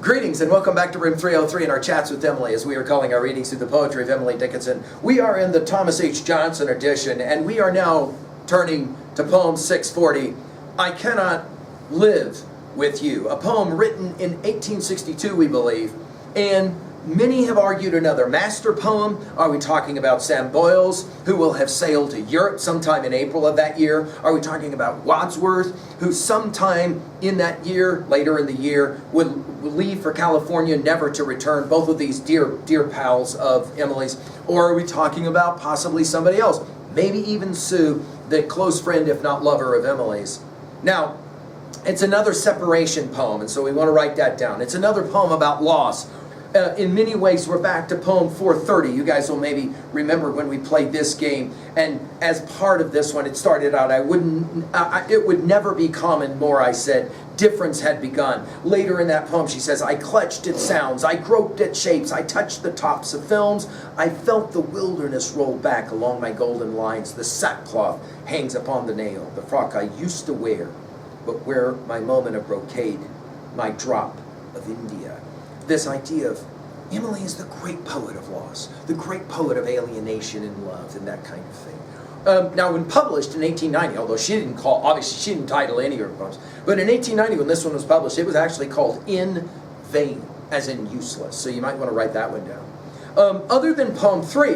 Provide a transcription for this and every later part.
Greetings and welcome back to Room 303 in our chats with Emily, as we are calling our readings through the poetry of Emily Dickinson. We are in the Thomas H. Johnson edition, and we are now turning to poem 640, I Cannot Live With You, a poem written in 1862, we believe, and many have argued another master poem. Are we talking about Sam Boyles, who will have sailed to Europe sometime in April of that year? Are we talking about Wadsworth, who sometime in that year, later in the year, would leave for California, never to return? Both of these dear pals of Emily's. Or are we talking about possibly somebody else? Maybe even Sue, the close friend, if not lover, of Emily's. Now, it's another separation poem, and so we want to write that down. It's another poem about loss. In many ways, we're back to poem 430. You guys will maybe remember when we played this game, and as part of this one, it started out, it would never be common more, I said, difference had begun. Later in that poem, she says, I clutched at sounds, I groped at shapes, I touched the tops of films, I felt the wilderness roll back along my golden lines, the sackcloth hangs upon the nail, the frock I used to wear, but wear my moment of brocade, my drop of India. This idea of Emily is the great poet of loss, the great poet of alienation and love and that kind of thing. Now, when published in 1890, although obviously she didn't title any of her poems, but in 1890 when this one was published, it was actually called In Vain, as in useless. So you might want to write that one down. Other than poem 3,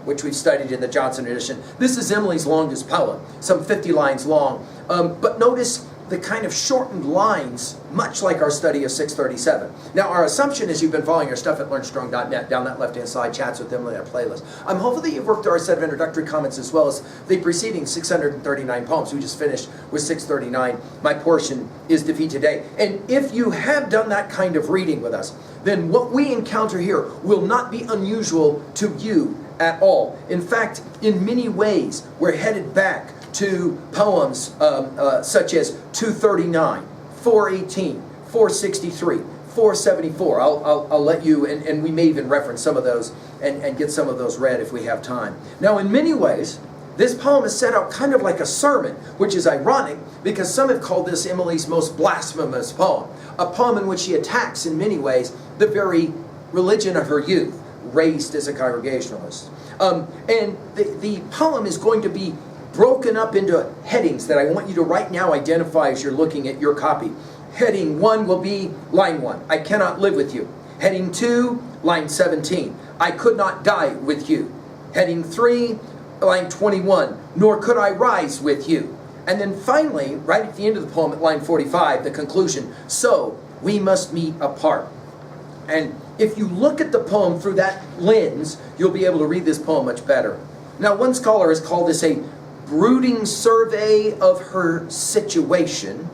which we've studied in the Johnson edition, this is Emily's longest poem, some 50 lines long. But notice the kind of shortened lines, much like our study of 637. Now, our assumption is you've been following our stuff at learnstrong.net, down that left-hand side, chats with Emily, our playlist. I'm hopeful that you've worked through our set of introductory comments as well as the preceding 639 poems. We just finished with 639. My portion is Defeat Today. And if you have done that kind of reading with us, then what we encounter here will not be unusual to you at all. In fact, in many ways, we're headed back to poems such as 239, 418, 463, 474. I'll let you, and we may even reference some of those and get some of those read if we have time. Now, in many ways, this poem is set out kind of like a sermon, which is ironic because some have called this Emily's most blasphemous poem, a poem in which she attacks, in many ways, the very religion of her youth, raised as a Congregationalist. And the poem is going to be broken up into headings that I want you to right now identify as you're looking at your copy. Heading 1 will be line 1, I cannot live with you. Heading 2, line 17, I could not die with you. Heading 3, line 21, nor could I rise with you. And then finally, right at the end of the poem at line 45, the conclusion, so we must meet apart. And if you look at the poem through that lens, you'll be able to read this poem much better. Now, one scholar has called this a brooding survey of her situation,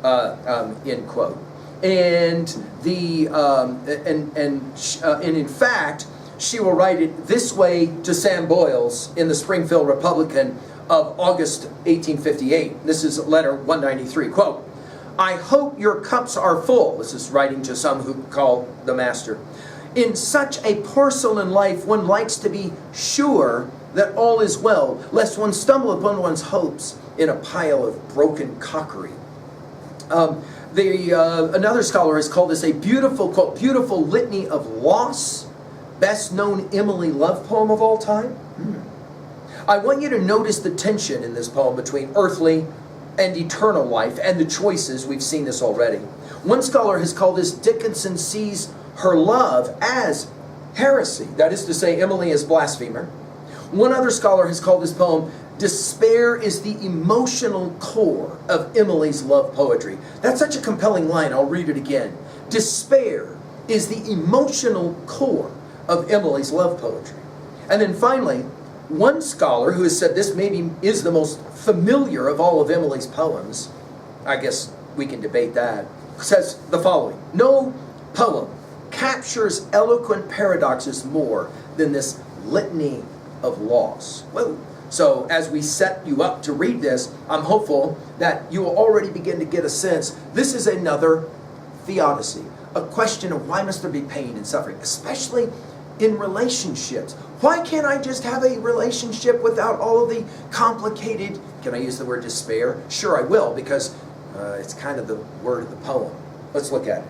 end quote. And in fact, she will write it this way to Sam Boyles in the Springfield Republican of August 1858. This is letter 193. Quote, I hope your cups are full. This is writing to some who call the master. In such a porcelain life, one likes to be sure that all is well, lest one stumble upon one's hopes in a pile of broken crockery. Another scholar has called this a beautiful, quote, beautiful litany of loss, best known Emily love poem of all time. I want you to notice the tension in this poem between earthly and eternal life and the choices. We've seen this already. One scholar has called this Dickinson sees her love as heresy, that is to say, Emily is blasphemer. One other scholar has called this poem, despair is the emotional core of Emily's love poetry. That's such a compelling line, I'll read it again. Despair is the emotional core of Emily's love poetry. And then finally, one scholar who has said this maybe is the most familiar of all of Emily's poems, I guess we can debate that, says the following, no poem captures eloquent paradoxes more than this litany of loss. Whoa. So as we set you up to read this, I'm hopeful that you will already begin to get a sense. This is another theodicy, a question of why must there be pain and suffering, especially in relationships. Why can't I just have a relationship without all of the complicated, can I use the word despair? Sure I will, because it's kind of the word of the poem. Let's look at it.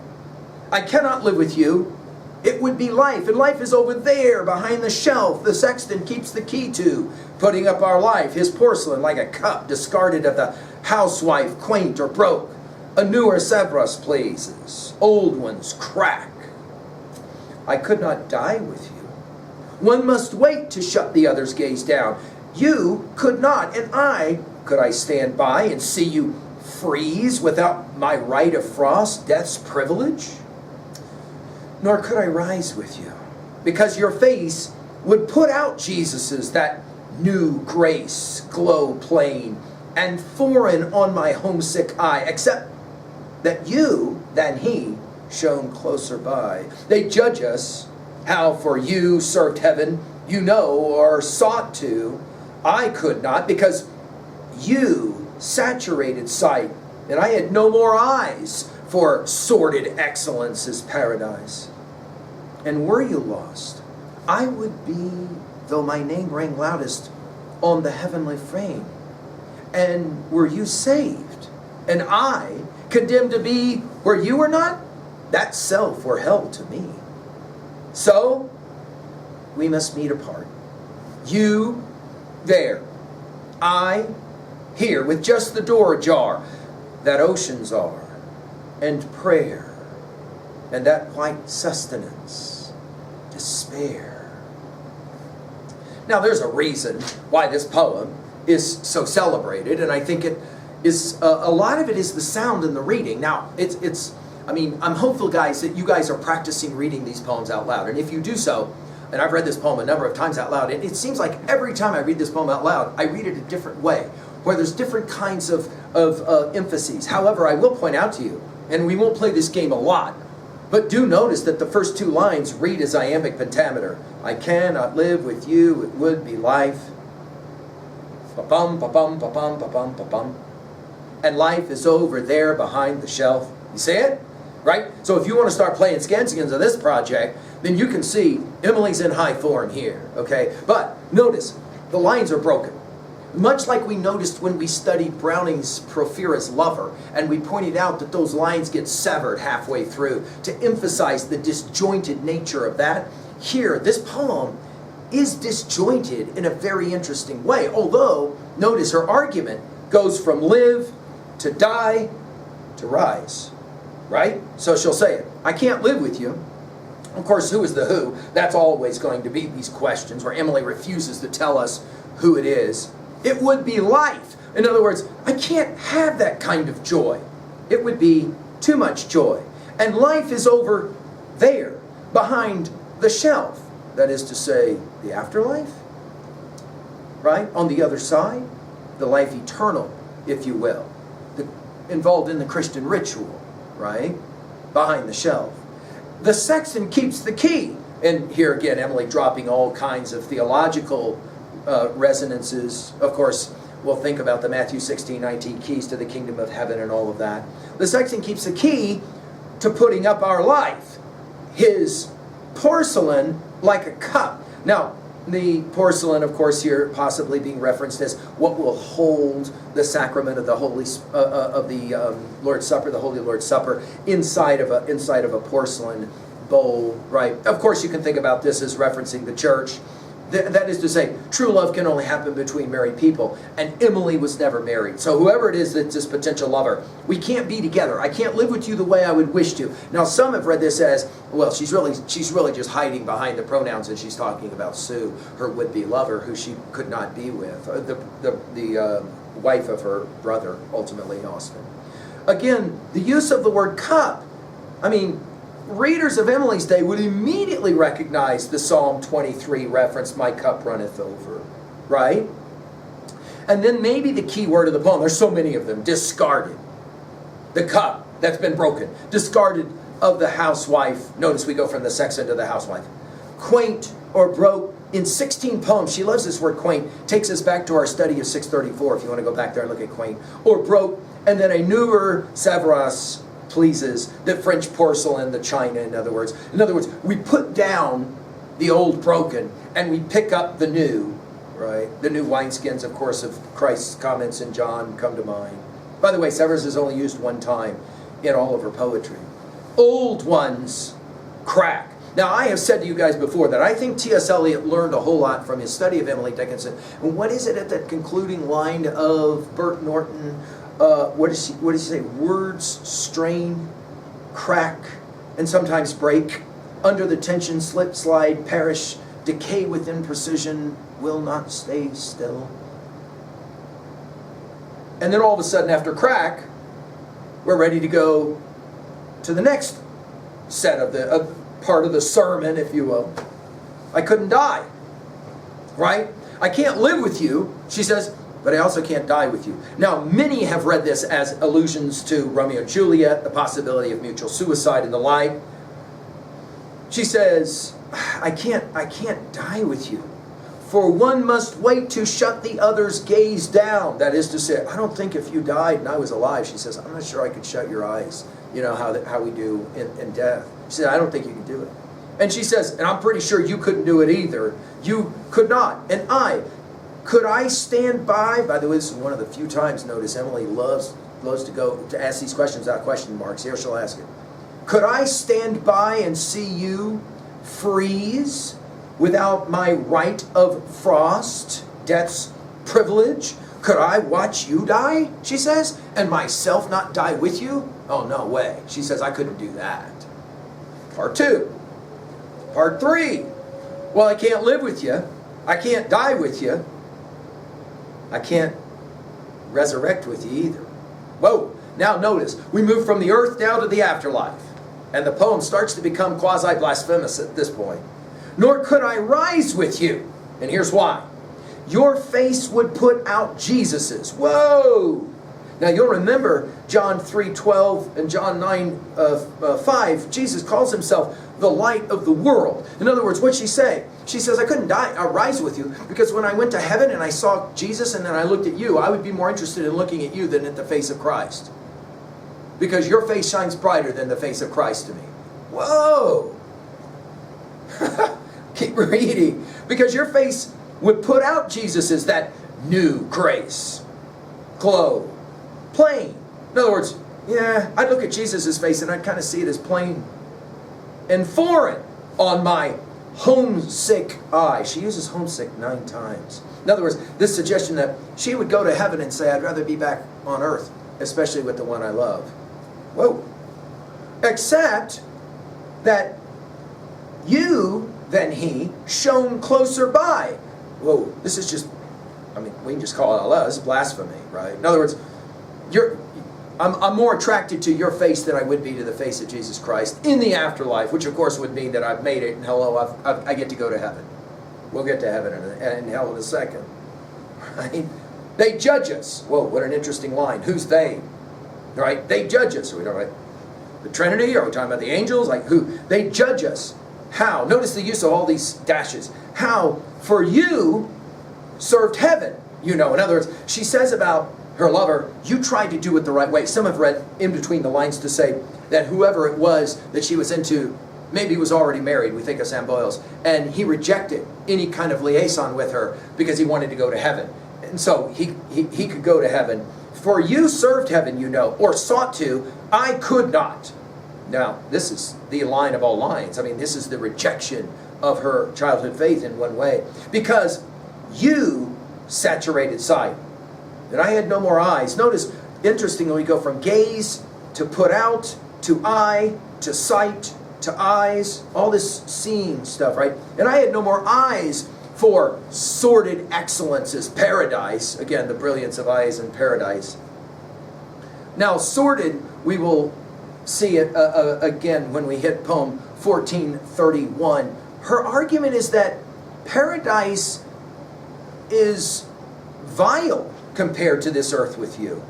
I cannot live with you. It would be life, and life is over there behind the shelf the sexton keeps the key to, putting up our life, his porcelain like a cup discarded of the housewife, quaint or broke. A newer Sevres pleases, old ones crack. I could not die with you. One must wait to shut the other's gaze down. You could not, and could I stand by and see you freeze without my right of frost, death's privilege? Nor could I rise with you, because your face would put out Jesus's, that new grace, glow plain, and foreign on my homesick eye, except that you, than he, shone closer by. They judge us, how for you served heaven, you know, or sought to. I could not, because you saturated sight, and I had no more eyes for sordid excellence's paradise. And were you lost, I would be, though my name rang loudest, on the heavenly fame. And were you saved, and I condemned to be where you were not, that self were hell to me. So we must meet apart. You there, I here, with just the door ajar, that oceans are, and prayer, and that white sustenance, despair. Now there's a reason why this poem is so celebrated, and I think it is a lot of it is the sound and the reading. Now I'm hopeful, guys, that you guys are practicing reading these poems out loud, and if you do so, and I've read this poem a number of times out loud, and it seems like every time I read this poem out loud, I read it a different way, where there's different kinds of emphases. However, I will point out to you, and we won't play this game a lot, but do notice that the first two lines read as iambic pentameter. I cannot live with you, it would be life. Ba-bum, ba-bum, ba-bum, ba-bum, ba-bum. And life is over there behind the shelf. You see it? Right? So if you want to start playing scansigans of this project, then you can see Emily's in high form here. Okay? But notice, the lines are broken. Much like we noticed when we studied Browning's Porphyra's Lover, and we pointed out that those lines get severed halfway through to emphasize the disjointed nature of that. Here, this poem is disjointed in a very interesting way, although, notice her argument goes from live to die to rise, right? So she'll say it, I can't live with you. Of course, who is the who? That's always going to be these questions where Emily refuses to tell us who it is. It would be life. In other words, I can't have that kind of joy. It would be too much joy. And life is over there, behind the shelf. That is to say, the afterlife, right? On the other side, the life eternal, if you will, involved in the Christian ritual, right? Behind the shelf. The sexton keeps the key. And here again, Emily dropping all kinds of theological resonances. Of course, we'll think about the Matthew 16:19 keys to the kingdom of heaven and all of that. The sexton keeps the key to putting up our life. His porcelain like a cup. Now, the porcelain, of course, here possibly being referenced as what will hold the sacrament of the Lord's Supper, the Holy Lord's Supper, inside of a porcelain bowl, right? Of course, you can think about this as referencing the church. That is to say, true love can only happen between married people, and Emily was never married. So whoever it is that's this potential lover, we can't be together. I can't live with you the way I would wish to. Now, some have read this as, well, she's really just hiding behind the pronouns, and she's talking about Sue, her would-be lover, who she could not be with, the wife of her brother, ultimately, Austin. Again, the use of the word cup. I mean, readers of Emily's day would immediately recognize the Psalm 23 reference, my cup runneth over, right? And then maybe the key word of the poem, there's so many of them, discarded. The cup that's been broken. Discarded of the housewife. Notice we go from the sexton to the housewife. Quaint or broke in 16 poems. She loves this word quaint. Takes us back to our study of 634 if you want to go back there and look at quaint. Or broke, and then a newer Sevres pleases, the French porcelain, the china, in other words. In other words, we put down the old broken and we pick up the new, right? The new wineskins, of course, of Christ's comments in John come to mind. By the way, Sevres is only used one time in all of her poetry. old ones crack. Now, I have said to you guys before that I think T.S. Eliot learned a whole lot from his study of Emily Dickinson. And what is it at that concluding line of Bert Norton? What does he say? Words strain, crack, and sometimes break. Under the tension, slip, slide, perish, decay with imprecision, will not stay still. And then all of a sudden, after crack, we're ready to go to the next set of the part of the sermon, if you will. I couldn't die, right? I can't live with you, she says, but I also can't die with you. Now, many have read this as allusions to Romeo and Juliet, the possibility of mutual suicide and the like. She says, I can't die with you, for one must wait to shut the other's gaze down. That is to say, I don't think if you died and I was alive, she says, I'm not sure I could shut your eyes. You know how we do in death. She said, I don't think you can do it. And she says, and I'm pretty sure you couldn't do it either. You could not. And could I stand by the way, this is one of the few times, notice, Emily loves to ask these questions without question marks. Here she'll ask it. Could I stand by and see you freeze without my right of frost, death's privilege? Could I watch you die, she says, and myself not die with you? Oh, no way. She says, I couldn't do that. Part 2. Part 3. Well, I can't live with you. I can't die with you. I can't resurrect with you either. Whoa. Now notice, we move from the earth down to the afterlife. And the poem starts to become quasi-blasphemous at this point. Nor could I rise with you. And here's why. Your face would put out Jesus's. Whoa! Now you'll remember John 3:12 and John 9:5. Jesus calls himself the light of the world. In other words, what'd she say? She says, I couldn't rise with you because when I went to heaven and I saw Jesus and then I looked at you, I would be more interested in looking at you than at the face of Christ. Because your face shines brighter than the face of Christ to me. Whoa! Keep reading. Because your face would put out Jesus's, that new grace, glow, plain. In other words, yeah, I'd look at Jesus' face and I'd kind of see it as plain and foreign on my homesick eye. She uses homesick 9 times. In other words, this suggestion that she would go to heaven and say, I'd rather be back on earth, especially with the one I love. Whoa. Except that you than he shone closer by. Whoa, this is just, we can just call it out loud. This is blasphemy, right? In other words, I'm more attracted to your face than I would be to the face of Jesus Christ in the afterlife, which of course would mean that I've made it, and hello, I get to go to heaven. We'll get to heaven in hell in a second, right? They judge us. Whoa, what an interesting line. Who's they? Right? They judge us. Are we talking about the Trinity? Are we talking about the angels? Like who? They judge us. How? Notice the use of all these dashes. How? For you served heaven. You know, in other words, she says about her lover, you tried to do it the right way. Some have read in between the lines to say that whoever it was that she was into maybe was already married. We think of Sam Boyles. And he rejected any kind of liaison with her because he wanted to go to heaven. And so he could go to heaven. For you served heaven, you know, or sought to. I could not. Now, this is the line of all lines. This is the rejection of her childhood faith in one way. Because you saturated sight, and I had no more eyes. Notice, interestingly, we go from gaze to put out to eye to sight to eyes. All this seeing stuff, right? And I had no more eyes for sordid excellences, paradise. Again, the brilliance of eyes in paradise. Now, sordid, we will see it again when we hit poem 1431. Her argument is that paradise is vile compared to this earth with you.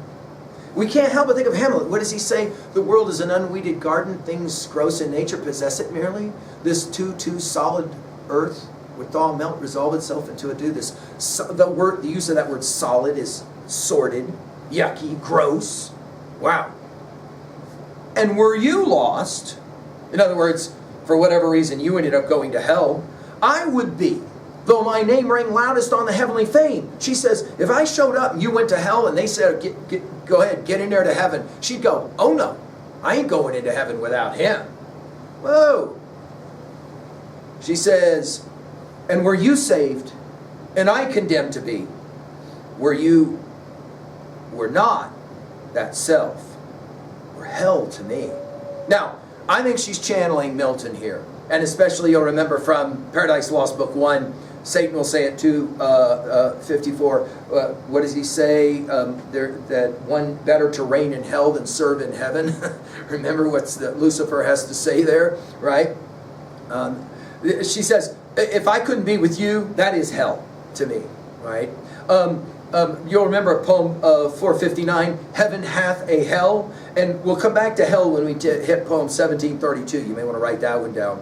We can't help but think of Hamlet. What does he say? The world is an unweeded garden. Things gross in nature possess it merely. This too solid earth would thaw, melt, resolve itself into a dew. The use of that word solid is sordid, yucky, gross. Wow. And were you lost, in other words, for whatever reason you ended up going to hell, I would be, though my name rang loudest on the heavenly fame. She says, if I showed up and you went to hell and they said, go ahead, get in there to heaven, she'd go, oh no, I ain't going into heaven without him. Whoa. She says, and were you saved, and I condemned to be, where you were not, that self were hell to me. Now, I think she's channeling Milton here. And especially you'll remember from Paradise Lost Book 1, Satan will say at 2:54, what does he say? That one better to reign in hell than serve in heaven. Remember what Lucifer has to say there, right? She says, if I couldn't be with you, that is hell to me, right? You'll remember poem 459, Heaven Hath a Hell. And we'll come back to hell when we hit poem 1732. You may want to write that one down.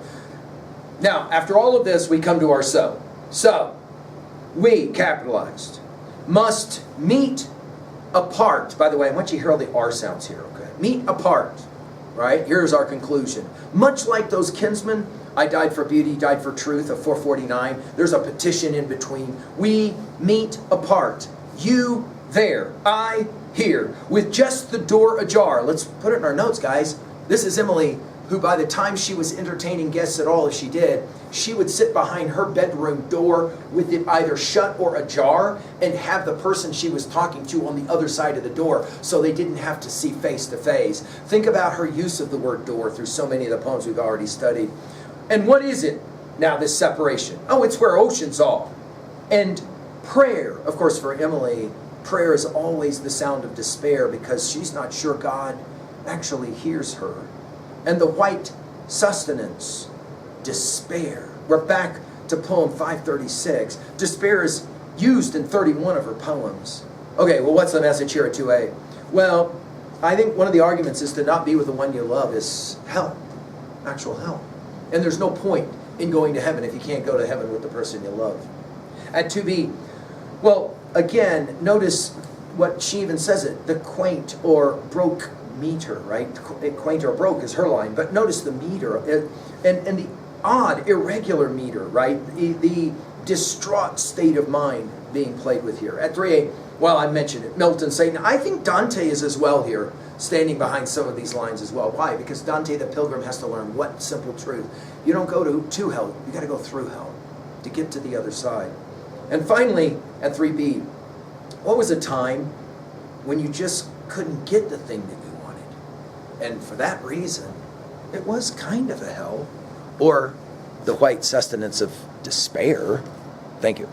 Now, after all of this, we come to our so. So, we, capitalized, must meet apart. By the way, I want you to hear all the R sounds here, okay? Meet apart, right? Here's our conclusion. Much like those kinsmen, I died for beauty, died for truth, of 449. There's a petition in between. We meet apart. You there, I here, with just the door ajar. Let's put it in our notes, guys. This is Emily, who by the time she was entertaining guests at all, as she did, she would sit behind her bedroom door with it either shut or ajar and have the person she was talking to on the other side of the door so they didn't have to see face to face. Think about her use of the word door through so many of the poems we've already studied. And what is it now, this separation? Oh, it's where oceans are. And prayer, of course, for Emily, prayer is always the sound of despair because she's not sure God actually hears her. And the white sustenance, despair. We're back to poem 536. Despair is used in 31 of her poems. Okay, well, what's the message here at 2a? Well, I think one of the arguments is to not be with the one you love is hell, actual hell. And there's no point in going to heaven if you can't go to heaven with the person you love. At 2b, well, again, notice what she even says it, the quaint or broke meter, right? Quaint or broke is her line, but notice the meter and the odd, irregular meter, right? The distraught state of mind being played with here. At 3a, well, I mentioned it, Milton, Satan. I think Dante is as well here, standing behind some of these lines as well. Why? Because Dante the Pilgrim has to learn what simple truth. You don't go to hell, you got to go through hell to get to the other side. And finally, at 3b, what was a time when you just couldn't get the thing that you wanted? And for that reason, it was kind of a hell, or the white sustenance of despair. Thank you.